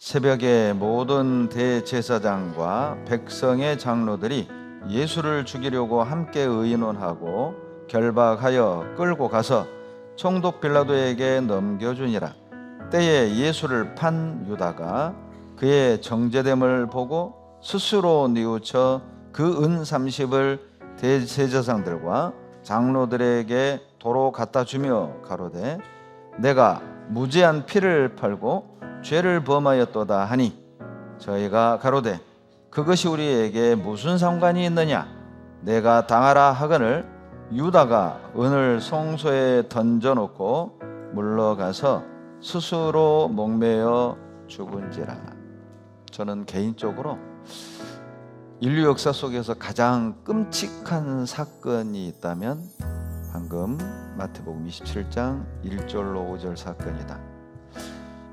새벽에 모든 대제사장과 백성의 장로들이 예수를 죽이려고 함께 의논하고 결박하여 끌고 가서 총독 빌라도에게 넘겨주니라. 때에 예수를 판 유다가 그의 정죄됨을 보고 스스로 뉘우쳐 그 은 30을 대제사장들과 장로들에게 도로 갖다 주며 가로되 내가 무죄한 피를 팔고 죄를 범하였도다 하니, 저희가 가로되 그것이 우리에게 무슨 상관이 있느냐? 내가 당하라 하거늘 유다가 은을 송소에 던져놓고 물러가서 스스로 목매어 죽은지라. 저는 개인적으로 인류 역사 속에서 가장 끔찍한 사건이 있다면 방금 마태복음 27장 1절로 5절 사건이다.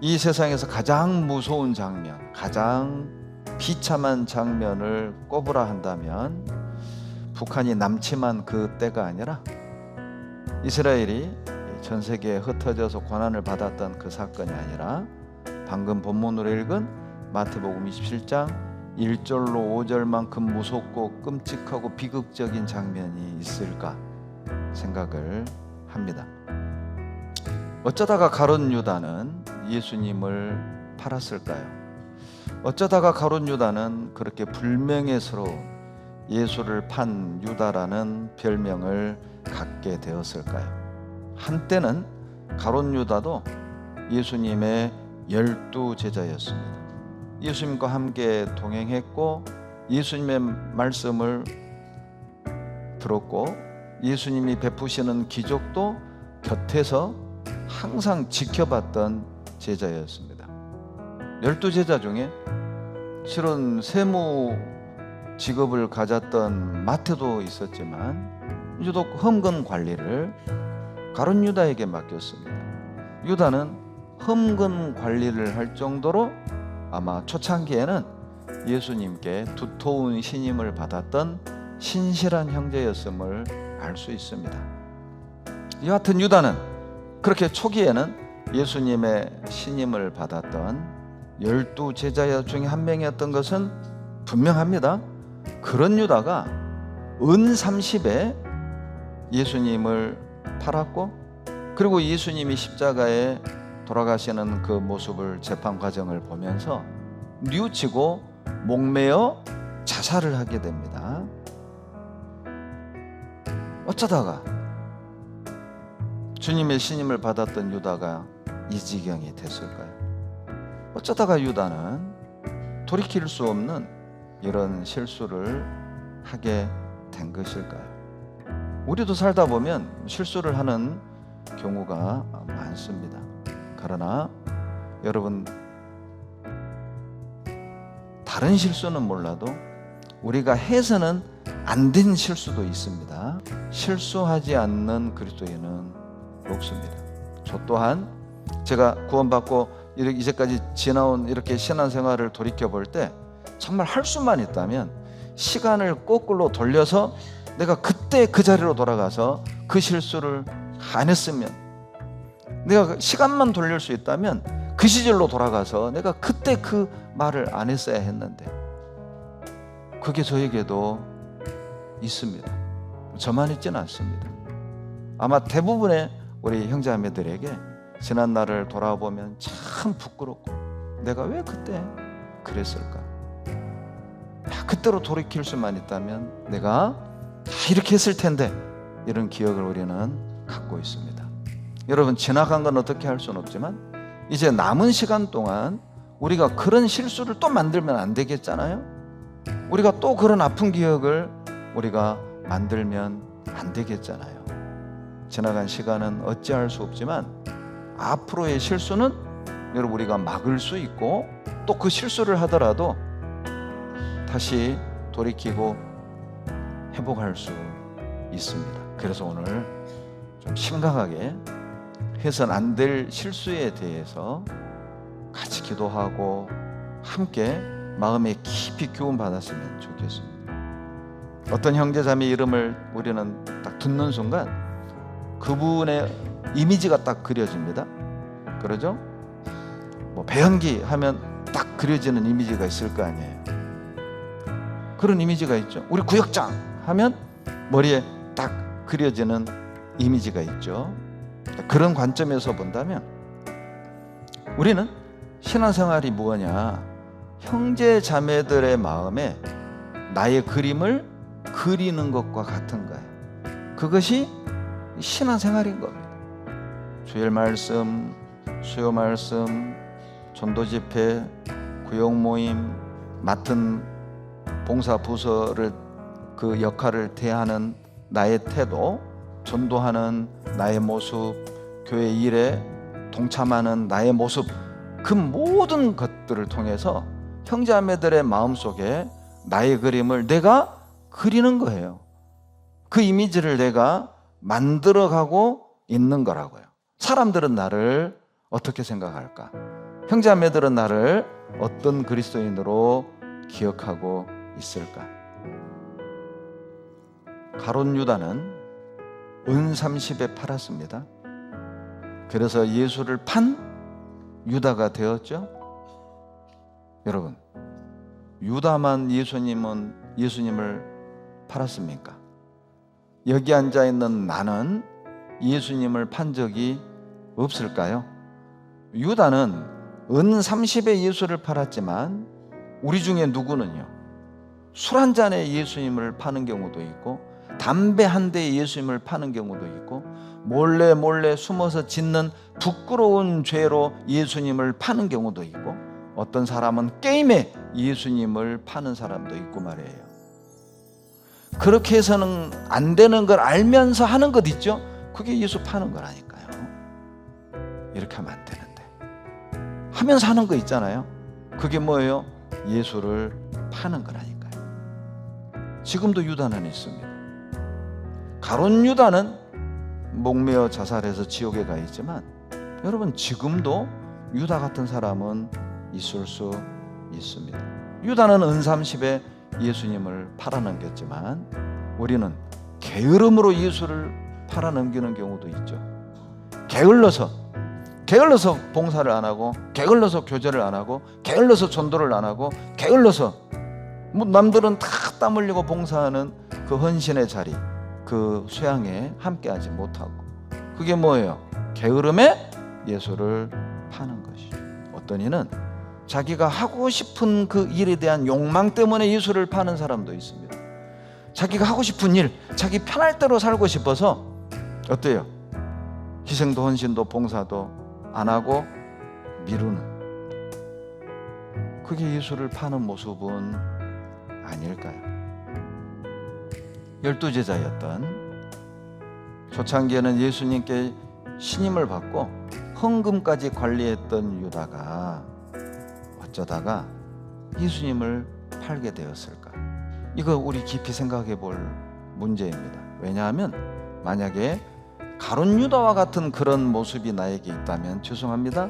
이 세상에서 가장 무서운 장면, 가장 비참한 장면을 꼽으라 한다면 북한이 남침한 그 때가 아니라 이스라엘이 전 세계에 흩어져서 고난을 받았던 그 사건이 아니라 방금 본문으로 읽은 마태복음 27장 1절로 5절만큼 무섭고 끔찍하고 비극적인 장면이 있을까 생각을 합니다. 어쩌다가 가룟 유다는 예수님을 팔았을까요? 어쩌다가 가룟 유다는 그렇게 불명예스러운 예수를 판 유다라는 별명을 갖게 되었을까요? 한때는 가룟 유다도 예수님의 12 제자였습니다. 예수님과 함께 동행했고 예수님의 말씀을 들었고 예수님이 베푸시는 기적도 곁에서 항상 지켜봤던 제자였습니다. 12 제자 중에 실은 세무 직업을 가졌던 마태도 있었지만 유독 흠금 관리를 가룟 유다에게 맡겼습니다. 유다는 흠금 관리를 할 정도로 아마 초창기에는 예수님께 두터운 신임을 받았던 신실한 형제였음을 알 수 있습니다. 여하튼 유다는 그렇게 초기에는 예수님의 신임을 받았던 12 제자 중에 한 명이었던 것은 분명합니다. 그런 유다가 은 30에 예수님을 팔았고 그리고 예수님이 십자가에 돌아가시는 그 모습을 재판 과정을 보면서 뉘우치고 목매어 자살을 하게 됩니다. 어쩌다가 주님의 신임을 받았던 유다가 이 지경이 됐을까요? 어쩌다가 유다는 돌이킬 수 없는 이런 실수를 하게 된 것일까요? 우리도 살다 보면 실수를 하는 경우가 많습니다. 그러나 여러분, 다른 실수는 몰라도 우리가 해서는 안 된 실수도 있습니다. 실수하지 않는 그리스도인은 없습니다. 저 또한 제가 구원받고 이제까지 지나온 이렇게 신앙생활을 돌이켜볼 때 정말 할 수만 있다면 시간을 거꾸로 돌려서 내가 그때 그 자리로 돌아가서 그 실수를 안 했으면, 내가 시간만 돌릴 수 있다면 그 시절로 돌아가서 내가 그때 그 말을 안 했어야 했는데, 그게 저에게도 있습니다. 저만 있지는 않습니다. 아마 대부분의 우리 형제자매들에게 지난 날을 돌아보면 참 부끄럽고 내가 왜 그때 그랬을까? 그때로 돌이킬 수만 있다면 내가 이렇게 했을 텐데, 이런 기억을 우리는 갖고 있습니다. 여러분, 지나간 건 어떻게 할 수는 없지만 이제 남은 시간 동안 우리가 그런 실수를 또 만들면 안 되겠잖아요. 우리가 또 그런 아픈 기억을 우리가 만들면 안 되겠잖아요. 지나간 시간은 어찌할 수 없지만 앞으로의 실수는 여러분 우리가 막을 수 있고, 또 그 실수를 하더라도 다시 돌이키고 회복할 수 있습니다. 그래서 오늘 좀 심각하게 해서는 안 될 실수에 대해서 같이 기도하고 함께 마음에 깊이 교훈 받았으면 좋겠습니다. 어떤 형제자매 이름을 우리는 딱 듣는 순간 그분의 이미지가 딱 그려집니다. 그러죠? 뭐 배현기 하면 딱 그려지는 이미지가 있을 거 아니에요. 그런 이미지가 있죠. 우리 구역장 하면 머리에 딱 그려지는 이미지가 있죠. 그런 관점에서 본다면 우리는 신앙생활이 뭐냐, 형제 자매들의 마음에 나의 그림을 그리는 것과 같은 거예요. 그것이 신앙생활인 겁니다. 주일 말씀, 수요 말씀, 전도 집회, 구역 모임, 맡은 봉사 부서를 그 역할을 대하는 나의 태도, 전도하는 나의 모습, 교회 일에 동참하는 나의 모습, 그 모든 것들을 통해서 형제자매들의 마음속에 나의 그림을 내가 그리는 거예요. 그 이미지를 내가 만들어가고 있는 거라고요. 사람들은 나를 어떻게 생각할까? 형제자매들은 나를 어떤 그리스도인으로 기억하고 있을까? 가룟 유다는 은 30에 팔았습니다. 그래서 예수를 판 유다가 되었죠. 여러분, 유다만 예수님을 팔았습니까? 여기 앉아 있는 나는 예수님을 판 적이 없을까요? 유다는 은 30에 예수를 팔았지만 우리 중에 누구는요, 술 한 잔에 예수님을 파는 경우도 있고, 담배 한 대에 예수님을 파는 경우도 있고, 몰래 숨어서 짓는 부끄러운 죄로 예수님을 파는 경우도 있고, 어떤 사람은 게임에 예수님을 파는 사람도 있고 말이에요. 그렇게 해서는 안 되는 걸 알면서 하는 것 있죠? 그게 예수 파는 거라니까요. 이렇게 하면 안 되는데 하면서 하는 거 있잖아요. 그게 뭐예요? 예수를 파는 거라니까요. 지금도 유다는 있습니다. 가룟 유다는 목매어 자살해서 지옥에 가 있지만, 여러분, 지금도 유다 같은 사람은 있을 수 있습니다. 유다는 은 30에 예수님을 팔아넘겼지만 우리는 게으름으로 예수를 팔아넘기는 경우도 있죠. 게을러서 봉사를 안 하고, 게을러서 교제를 안 하고, 게을러서 전도를 안 하고, 게을러서 남들은 다 땀 흘리고 봉사하는 그 헌신의 자리, 그 수양에 함께하지 못하고, 그게 뭐예요? 게으름에 예수를 파는 것이죠. 어떤 이는 자기가 하고 싶은 그 일에 대한 욕망 때문에 예수를 파는 사람도 있습니다. 자기가 하고 싶은 일, 자기 편할 대로 살고 싶어서 어때요? 희생도 헌신도 봉사도 안 하고 미루는, 그게 예수를 파는 모습은 아닐까요? 12제자였던, 초창기에는 예수님께 신임을 받고 헌금까지 관리했던 유다가 어쩌다가 예수님을 팔게 되었을까? 이거 우리 깊이 생각해 볼 문제입니다. 왜냐하면 만약에 가룟 유다와 같은 그런 모습이 나에게 있다면, 죄송합니다,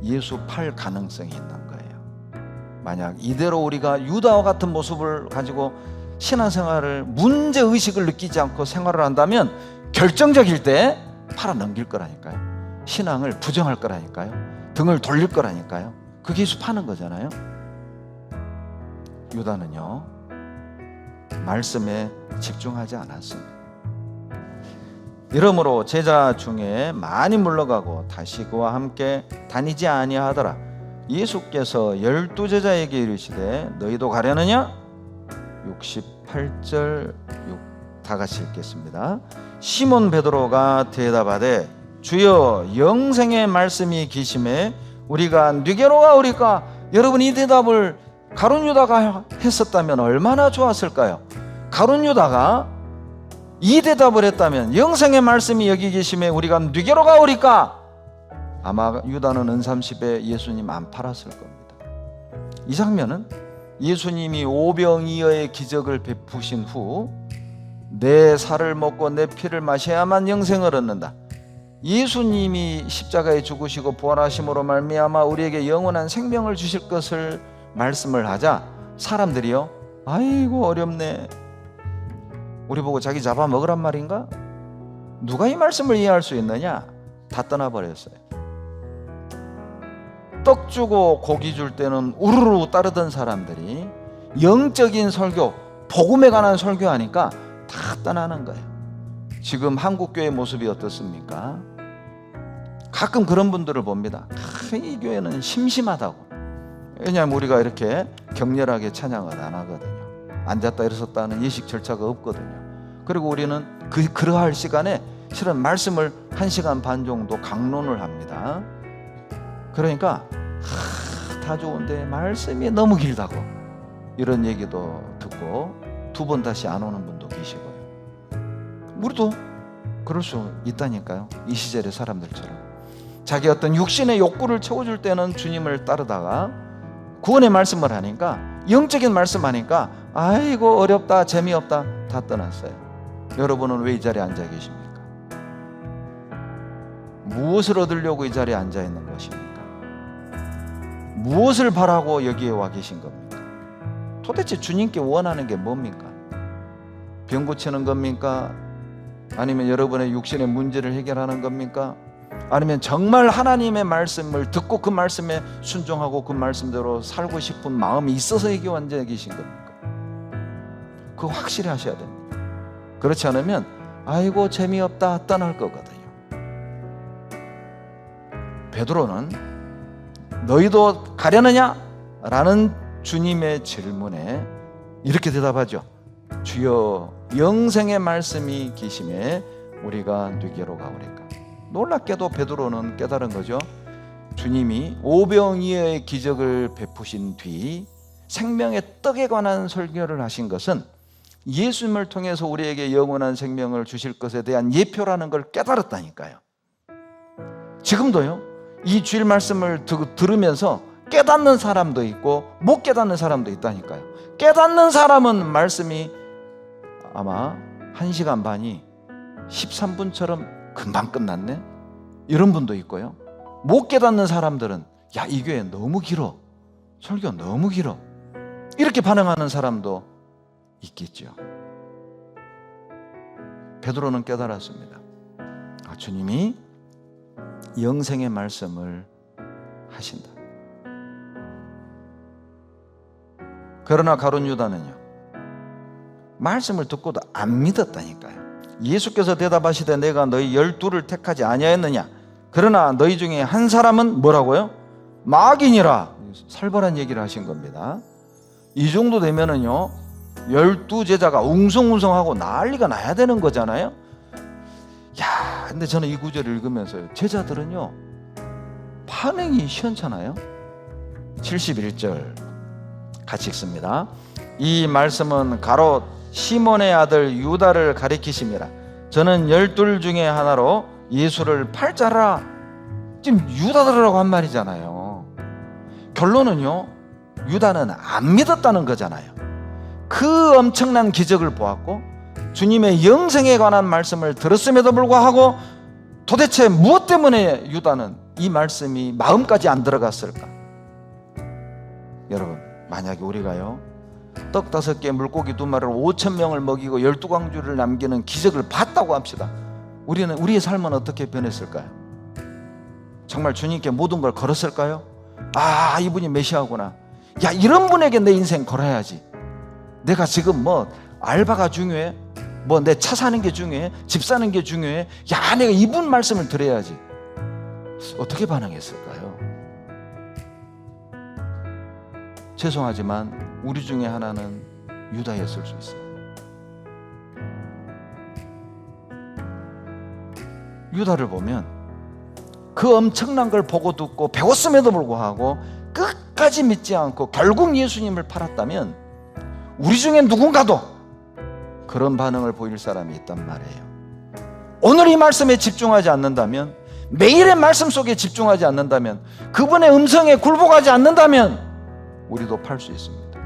예수 팔 가능성이 있는 거예요. 만약 이대로 우리가 유다와 같은 모습을 가지고 신앙생활을, 문제의식을 느끼지 않고 생활을 한다면 결정적일 때 팔아넘길 거라니까요. 신앙을 부정할 거라니까요. 등을 돌릴 거라니까요. 그게 예수 파는 거잖아요. 유다는요, 말씀에 집중하지 않았습니다. 이러므로 제자 중에 많이 물러가고 다시 그와 함께 다니지 아니하더라. 예수께서 12제자에게 이르시되 너희도 가려느냐? 68절 다 같이 읽겠습니다. 시몬 베드로가 대답하되 주여, 영생의 말씀이 계심에 우리가 네게로 가오리까? 여러분, 이 대답을 가룟 유다가 했었다면 얼마나 좋았을까요? 가룟 유다가 이 대답을 했다면, 영생의 말씀이 여기 계심에 우리가 네게로 가오리까? 아마 유다는 은 30에 예수님 안 팔았을 겁니다. 이 장면은 예수님이 오병이어의 기적을 베푸신 후 내 살을 먹고 내 피를 마셔야만 영생을 얻는다, 예수님이 십자가에 죽으시고 부활하심으로 말미암아 우리에게 영원한 생명을 주실 것을 말씀을 하자 사람들이요, 아이고 어렵네, 우리 보고 자기 잡아먹으란 말인가? 누가 이 말씀을 이해할 수 있느냐? 다 떠나버렸어요. 떡 주고 고기 줄 때는 우르르 따르던 사람들이 영적인 설교, 복음에 관한 설교하니까 다 떠나는 거예요. 지금 한국교회 모습이 어떻습니까? 가끔 그런 분들을 봅니다. 이 교회는 심심하다고. 왜냐하면 우리가 이렇게 격렬하게 찬양을 안 하거든요. 앉았다 일어섰다 하는 예식 절차가 없거든요. 그리고 우리는 그러할 시간에 실은 말씀을 1시간 반 정도 강론을 합니다. 그러니까 다 좋은데 말씀이 너무 길다고 이런 얘기도 듣고 2번 다시 안 오는 분도 계시고요. 우리도 그럴 수 있다니까요. 이 시절의 사람들처럼 자기 어떤 육신의 욕구를 채워줄 때는 주님을 따르다가 구원의 말씀을 하니까, 영적인 말씀 하니까 아이고 어렵다, 재미없다, 다 떠났어요. 여러분은 왜 이 자리에 앉아 계십니까? 무엇을 얻으려고 이 자리에 앉아 있는 것입니까? 무엇을 바라고 여기에 와 계신 겁니까? 도대체 주님께 원하는 게 뭡니까? 병 고치는 겁니까? 아니면 여러분의 육신의 문제를 해결하는 겁니까? 아니면 정말 하나님의 말씀을 듣고 그 말씀에 순종하고 그 말씀대로 살고 싶은 마음이 있어서 여기 앉아 계신 겁니까? 그거 확실히 하셔야 됩니다. 그렇지 않으면 아이고 재미없다 떠날 거거든요. 베드로는 너희도 가려느냐? 라는 주님의 질문에 이렇게 대답하죠. 주여 영생의 말씀이 계심에 우리가 누게로 가오리까? 놀랍게도 베드로는 깨달은 거죠. 주님이 오병이어의 기적을 베푸신 뒤 생명의 떡에 관한 설교를 하신 것은 예수님을 통해서 우리에게 영원한 생명을 주실 것에 대한 예표라는 걸 깨달았다니까요. 지금도요, 이 주일 말씀을 들으면서 깨닫는 사람도 있고 못 깨닫는 사람도 있다니까요. 깨닫는 사람은 말씀이 아마 1시간 반이 13분처럼 금방 끝났네, 이런 분도 있고요. 못 깨닫는 사람들은 야, 이 교회 너무 길어, 설교 너무 길어, 이렇게 반응하는 사람도 있겠죠. 베드로는 깨달았습니다. 주님이 영생의 말씀을 하신다. 그러나 가룟 유다는요, 말씀을 듣고도 안 믿었다니까요. 예수께서 대답하시되 내가 너희 12를 택하지 아니하였느냐? 그러나 너희 중에 한 사람은 뭐라고요? 마귀니라. 살벌한 얘기를 하신 겁니다. 이 정도 되면은요, 12 제자가 웅성웅성하고 난리가 나야 되는 거잖아요. 야, 근데 저는 이 구절을 읽으면서요, 제자들은요 반응이 시원찮아요. 71절 같이 읽습니다. 이 말씀은 가롯 시몬의 아들 유다를 가리키심이라. 저는 12 중에 하나로 예수를 팔자라. 지금 유다라고 한 말이잖아요. 결론은요, 유다는 안 믿었다는 거잖아요. 그 엄청난 기적을 보았고 주님의 영생에 관한 말씀을 들었음에도 불구하고 도대체 무엇 때문에 유다는 이 말씀이 마음까지 안 들어갔을까? 여러분, 만약에 우리가요 떡 5개 물고기 2마리로 5,000명을 먹이고 12광주를 남기는 기적을 봤다고 합시다. 우리의 삶은 어떻게 변했을까요? 정말 주님께 모든 걸 걸었을까요? 아, 이분이 메시아구나. 야, 이런 분에게 내 인생 걸어야지. 내가 지금 뭐 알바가 중요해? 뭐 내 차 사는 게 중요해? 집 사는 게 중요해? 야, 내가 이분 말씀을 들어야지. 어떻게 반응했을까요? 죄송하지만 우리 중에 하나는 유다였을 수 있어요. 유다를 보면 그 엄청난 걸 보고 듣고 배웠음에도 불구하고 끝까지 믿지 않고 결국 예수님을 팔았다면 우리 중에 누군가도 그런 반응을 보일 사람이 있단 말이에요. 오늘 이 말씀에 집중하지 않는다면, 매일의 말씀 속에 집중하지 않는다면, 그분의 음성에 굴복하지 않는다면 우리도 팔 수 있습니다.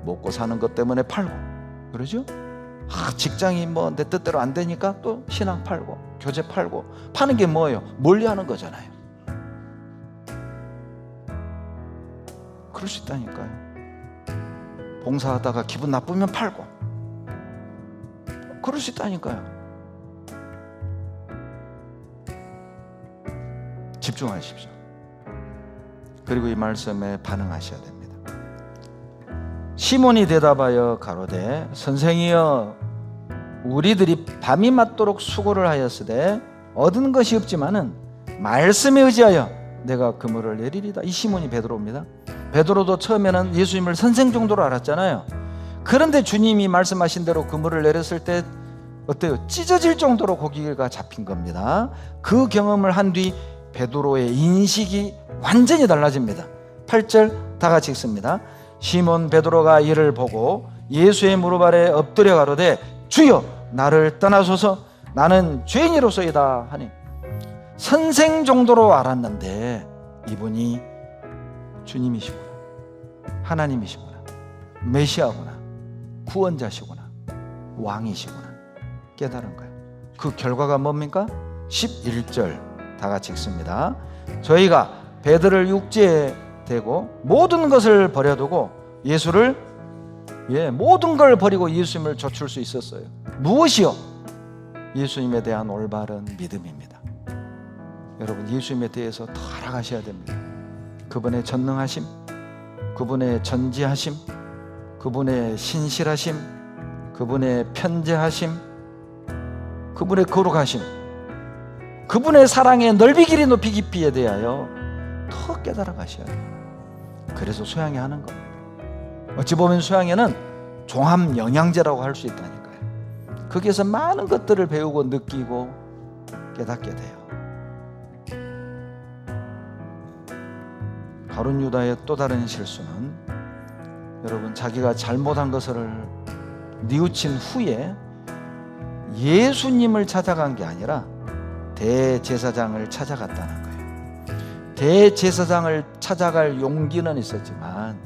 먹고 사는 것 때문에 팔고, 그러죠? 직장이 뭐 내 뜻대로 안 되니까 또 신앙 팔고 교재 팔고. 파는 게 뭐예요? 멀리하는 거잖아요. 그럴 수 있다니까요. 봉사하다가 기분 나쁘면 팔고. 그럴 수 있다니까요. 집중하십시오. 그리고 이 말씀에 반응하셔야 됩니다. 시몬이 대답하여 가로되 선생이여 우리들이 밤이 맞도록 수고를 하였으되 얻은 것이 없지만은 말씀에 의지하여 내가 그물을 내리리다. 이 시몬이 베드로입니다. 베드로도 처음에는 예수님을 선생 정도로 알았잖아요. 그런데 주님이 말씀하신 대로 그물을 내렸을 때 어때요? 찢어질 정도로 고기가 잡힌 겁니다. 그 경험을 한 뒤 베드로의 인식이 완전히 달라집니다. 8절 다 같이 읽습니다. 시몬 베드로가 이를 보고 예수의 무릎 아래 엎드려 가로되 주여 나를 떠나소서 나는 죄인이로소이다 하니, 선생 정도로 알았는데 이분이 주님이시구나, 하나님이시구나, 메시아구나, 구원자시구나, 왕이시구나 깨달은 거예요. 그 결과가 뭡니까? 11절 다 같이 읽습니다. 저희가 배들을 육지에 대고 모든 것을 버려두고 예수를 모든 걸 버리고 예수님을 좇을 수 있었어요. 무엇이요? 예수님에 대한 올바른 믿음입니다. 여러분, 예수님에 대해서 더 알아가셔야 됩니다. 그분의 전능하심, 그분의 전지하심, 그분의 신실하심, 그분의 편재하심, 그분의 거룩하심, 그분의 사랑의 넓이 길이 높이 깊이에 대하여 더 깨달아 가셔야 돼요. 그래서 소양이 하는 겁니다. 어찌 보면 소양에는 종합 영양제라고 할 수 있다니까요. 거기에서 많은 것들을 배우고 느끼고 깨닫게 돼요. 가룟 유다의 또 다른 실수는, 여러분, 자기가 잘못한 것을 뉘우친 후에 예수님을 찾아간 게 아니라 대제사장을 찾아갔다는 거예요. 대제사장을 찾아갈 용기는 있었지만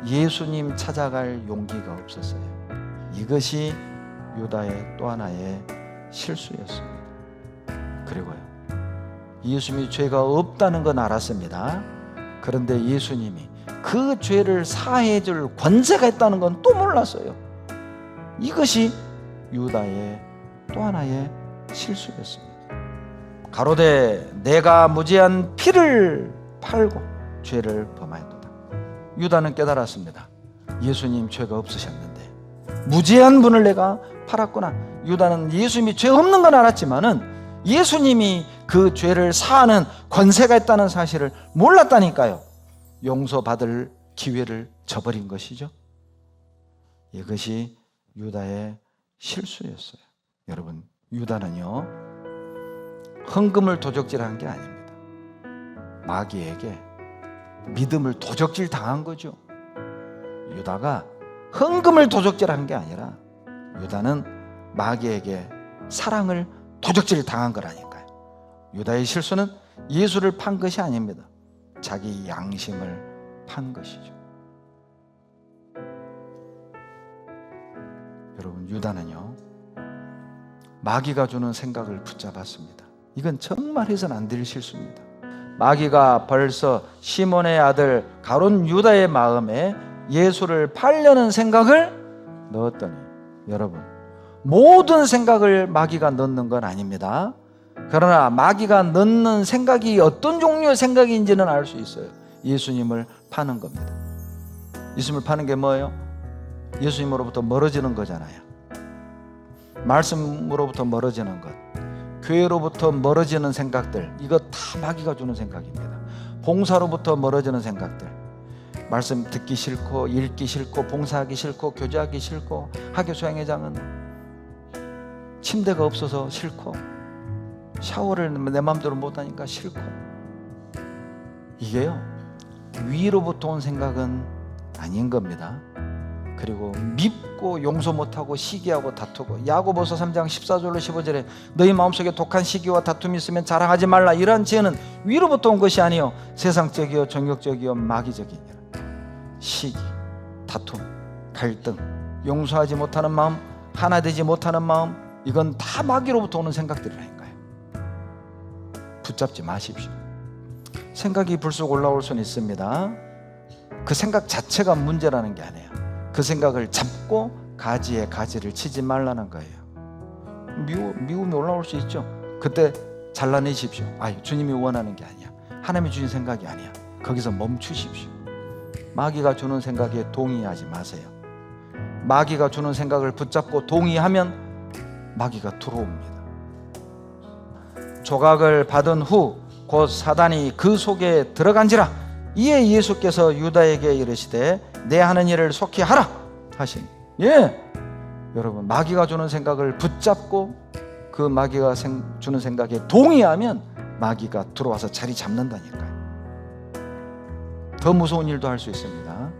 예수님 찾아갈 용기가 없었어요. 이것이 유다의 또 하나의 실수였습니다. 그리고요, 예수님이 죄가 없다는 건 알았습니다. 그런데 예수님이 그 죄를 사해 줄 권세가 있다는 건 또 몰랐어요. 이것이 유다의 또 하나의 실수였습니다. 가로되 내가 무죄한 피를 팔고 죄를 범하였도다. 유다는 깨달았습니다. 예수님 죄가 없으셨는데 무죄한 분을 내가 팔았구나. 유다는 예수님이 죄 없는 건 알았지만은 예수님이 그 죄를 사하는 권세가 있다는 사실을 몰랐다니까요. 용서받을 기회를 저버린 것이죠. 이것이 유다의 실수였어요. 여러분, 유다는요, 헌금을 도적질한 게 아닙니다. 마귀에게 믿음을 도적질 당한 거죠. 유다가 헌금을 도적질한 게 아니라 유다는 마귀에게 사랑을 도적질 당한 거라니까요. 유다의 실수는 예수를 판 것이 아닙니다. 자기 양심을 판 것이죠. 여러분, 유다는요, 마귀가 주는 생각을 붙잡았습니다. 이건 정말 해서는 안 될 실수입니다. 마귀가 벌써 시몬의 아들 가룟 유다의 마음에 예수를 팔려는 생각을 넣었더니, 여러분, 모든 생각을 마귀가 넣는 건 아닙니다. 그러나 마귀가 넣는 생각이 어떤 종류의 생각인지는 알 수 있어요. 예수님을 파는 겁니다. 예수님을 파는 게 뭐예요? 예수님으로부터 멀어지는 거잖아요. 말씀으로부터 멀어지는 것, 교회로부터 멀어지는 생각들, 이거 다 마귀가 주는 생각입니다. 봉사로부터 멀어지는 생각들, 말씀 듣기 싫고 읽기 싫고 봉사하기 싫고 교제하기 싫고 학교 수양회장은 침대가 없어서 싫고 샤워를 내 마음대로 못하니까 싫고, 이게요, 위로부터 온 생각은 아닌 겁니다. 그리고 밉고 용서 못하고 시기하고 다투고, 야고보서 3장 14절로 15절에 너희 마음속에 독한 시기와 다툼이 있으면 자랑하지 말라. 이러한 죄는 위로부터 온 것이 아니요 세상적이요 정욕적이요 마귀적이니라. 시기, 다툼, 갈등, 용서하지 못하는 마음, 하나 되지 못하는 마음, 이건 다 마귀로부터 오는 생각들이라니까요. 붙잡지 마십시오. 생각이 불쑥 올라올 수는 있습니다. 그 생각 자체가 문제라는 게 아니에요. 그 생각을 잡고 가지에 가지를 치지 말라는 거예요. 미움이 올라올 수 있죠. 그때 잘라내십시오. 주님이 원하는 게 아니야, 하나님이 주신 생각이 아니야. 거기서 멈추십시오. 마귀가 주는 생각에 동의하지 마세요. 마귀가 주는 생각을 붙잡고 동의하면 마귀가 들어옵니다. 조각을 받은 후 곧 사단이 그 속에 들어간지라. 이에 예수께서 유다에게 이르시되 내 하는 일을 속히 하라 하신. 여러분, 마귀가 주는 생각을 붙잡고 그 마귀가 주는 생각에 동의하면 마귀가 들어와서 자리 잡는다니까요. 더 무서운 일도 할 수 있습니다.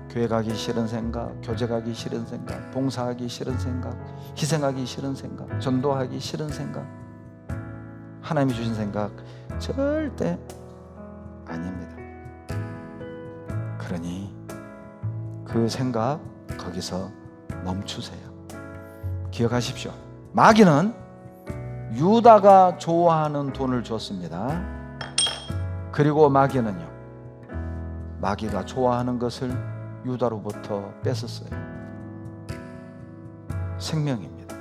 교회 가기 싫은 생각, 교제 가기 싫은 생각, 봉사하기 싫은 생각, 희생하기 싫은 생각, 전도하기 싫은 생각, 하나님이 주신 생각 절대 아닙니다. 그러니 그 생각 거기서 멈추세요. 기억하십시오. 마귀는 유다가 좋아하는 돈을 줬습니다. 그리고 마귀는요, 마귀가 좋아하는 것을 유다로부터 뺏었어요. 생명입니다.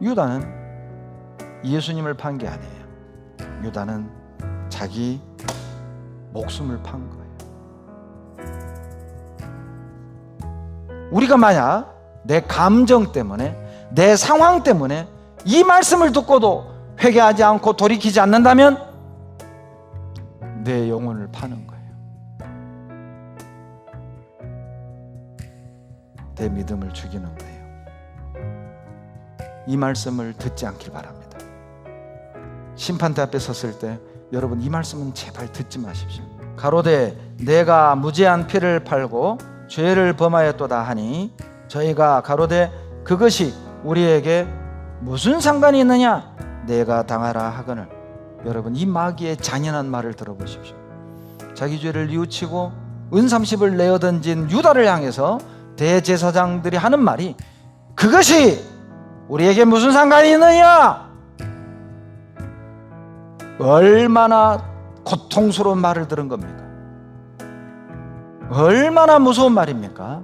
유다는 예수님을 판 게 아니에요. 유다는 자기 목숨을 판 거예요. 우리가 만약 내 감정 때문에, 내 상황 때문에 이 말씀을 듣고도 회개하지 않고 돌이키지 않는다면 내 영혼을 파는 거예요. 내 믿음을 죽이는 거예요. 이 말씀을 듣지 않길 바랍니다. 심판대 앞에 섰을 때 여러분, 이 말씀은 제발 듣지 마십시오. 가로되 내가 무죄한 피를 팔고 죄를 범하였도다 하니 저희가 가로되 그것이 우리에게 무슨 상관이 있느냐 내가 당하라 하거늘. 여러분, 이 마귀의 잔인한 말을 들어보십시오. 자기 죄를 뉘우치고 은삼십을 내어던진 유다를 향해서 대제사장들이 하는 말이 그것이 우리에게 무슨 상관이 있느냐. 얼마나 고통스러운 말을 들은 겁니까? 얼마나 무서운 말입니까?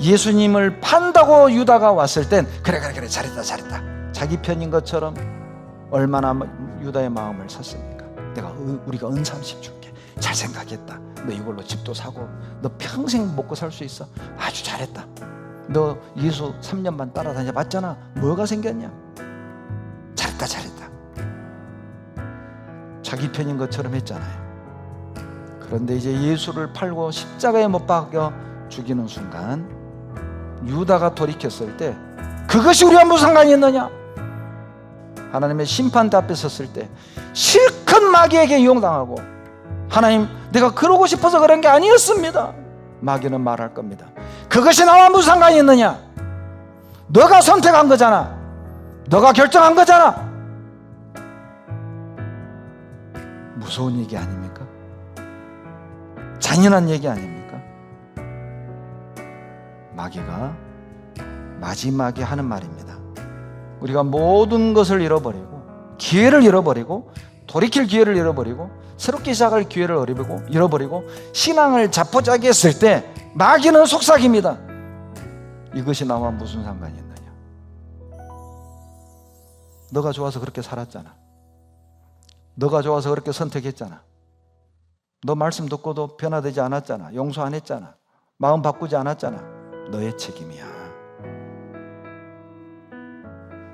예수님을 판다고 유다가 왔을 땐 그래 잘했다 자기 편인 것처럼 얼마나 유다의 마음을 샀습니까? 우리가 은삼십 줄게, 잘 생각했다, 너 이걸로 집도 사고 너 평생 먹고 살 수 있어, 아주 잘했다, 너 예수 3년 반 따라다녀 봤잖아, 뭐가 생겼냐, 잘했다 자기 편인 것처럼 했잖아요. 그런데 이제 예수를 팔고 십자가에 못 박여 죽이는 순간 유다가 돌이켰을 때 그것이 우리와 무슨 상관이 있느냐. 하나님의 심판대 앞에 섰을 때 실컷 마귀에게 이용당하고 하나님, 내가 그러고 싶어서 그런 게 아니었습니다. 마귀는 말할 겁니다. 그것이 나와 무슨 상관이 있느냐. 너가 선택한 거잖아, 너가 결정한 거잖아. 무서운 얘기 아닙니까? 잔인한 얘기 아닙니까? 마귀가 마지막에 하는 말입니다. 우리가 모든 것을 잃어버리고 기회를 잃어버리고 돌이킬 기회를 잃어버리고 새롭게 시작할 기회를 잃어버리고 신앙을 자포자기했을 때 마귀는 속삭입니다. 이것이 나와 무슨 상관이 있느냐. 너가 좋아서 그렇게 살았잖아, 너가 좋아서 그렇게 선택했잖아, 너 말씀 듣고도 변화되지 않았잖아, 용서 안 했잖아, 마음 바꾸지 않았잖아, 너의 책임이야.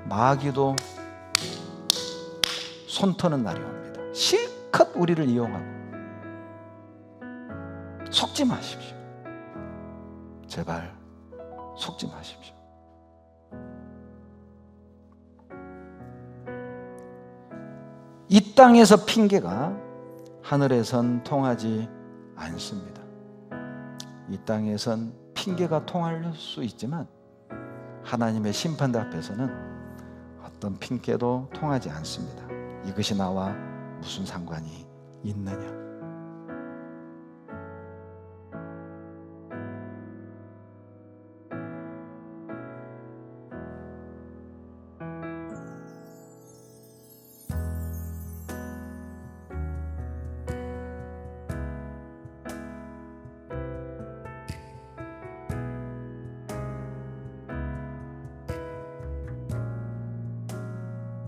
마귀도 손 터는 날이 옵니다. 실컷 우리를 이용하고. 속지 마십시오. 제발 속지 마십시오. 이 땅에서 핑계가 하늘에선 통하지 않습니다. 이 땅에선 핑계가 통할 수 있지만 하나님의 심판대 앞에서는 어떤 핑계도 통하지 않습니다. 이것이 나와 무슨 상관이 있느냐.